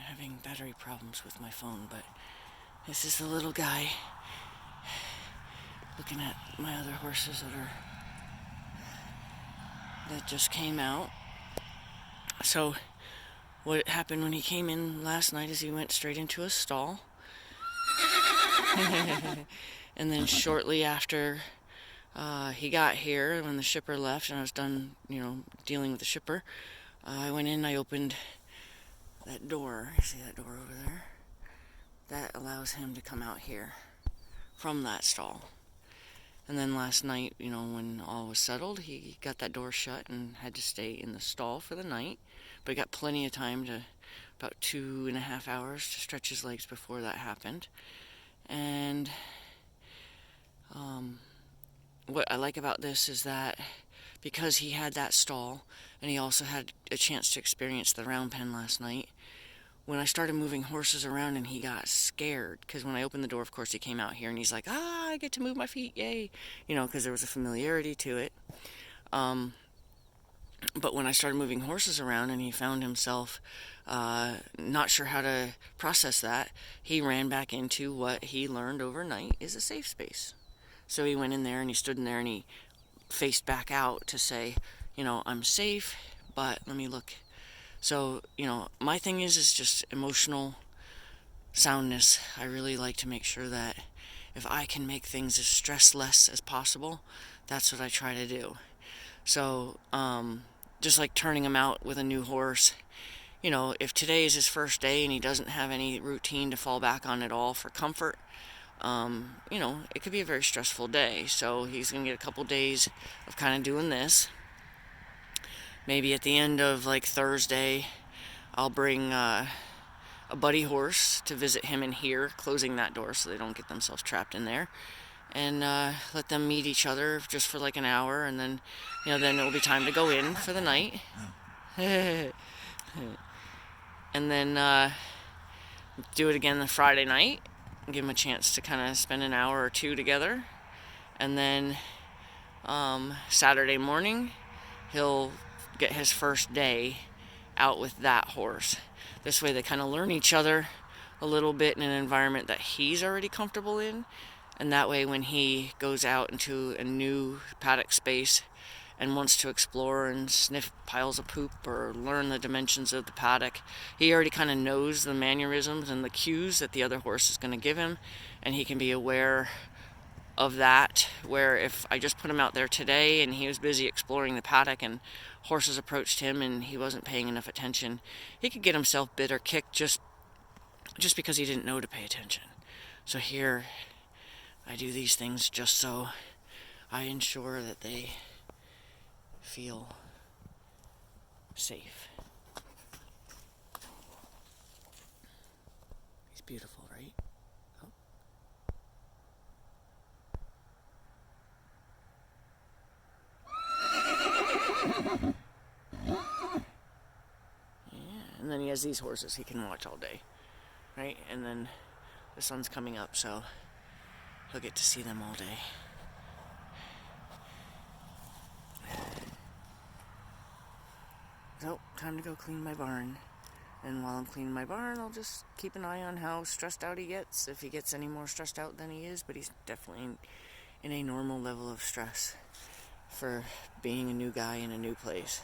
having battery problems with my phone, but this is the little guy looking at my other horses that just came out. So what happened when he came in last night is he went straight into a stall. And then shortly after he got here, when the shipper left and I was done, dealing with the shipper, I went in, I opened that door. You see that door over there? That allows him to come out here from that stall. And then last night, when all was settled, he got that door shut and had to stay in the stall for the night. But he got plenty of time about 2.5 hours to stretch his legs before that happened. And what I like about this is that because he had that stall and he also had a chance to experience the round pen last night, when I started moving horses around and he got scared, because when I opened the door, of course, he came out here and he's like, I get to move my feet, yay, because there was a familiarity to it. But when I started moving horses around and he found himself not sure how to process that, he ran back into what he learned overnight is a safe space. So he went in there and he stood in there and he faced back out to say, I'm safe, but let me look. So, my thing is just emotional soundness. I really like to make sure that if I can make things as stress-less as possible, that's what I try to do. So, just like turning him out with a new horse, if today is his first day and he doesn't have any routine to fall back on at all for comfort, it could be a very stressful day. So he's going to get a couple days of kind of doing this. Maybe at the end of Thursday, I'll bring a buddy horse to visit him in here, closing that door so they don't get themselves trapped in there, and let them meet each other just for an hour, and then, then it'll be time to go in for the night. And then do it again the Friday night, give him a chance to kind of spend an hour or two together, and then Saturday morning, he'll get his first day out with that horse. This way they kind of learn each other a little bit in an environment that he's already comfortable in, and that way when he goes out into a new paddock space and wants to explore and sniff piles of poop or learn the dimensions of the paddock, he already kind of knows the mannerisms and the cues that the other horse is going to give him, and he can be aware of that, where if I just put him out there today and he was busy exploring the paddock and horses approached him and he wasn't paying enough attention, he could get himself bit or kicked just because he didn't know to pay attention. So here, I do these things just so I ensure that they feel safe. He's beautiful, right? Oh. Yeah, and then he has these horses he can watch all day, right? And then the sun's coming up, so he'll get to see them all day. So, time to go clean my barn. And while I'm cleaning my barn, I'll just keep an eye on how stressed out he gets. If he gets any more stressed out than he is, but he's definitely in a normal level of stress for being a new guy in a new place.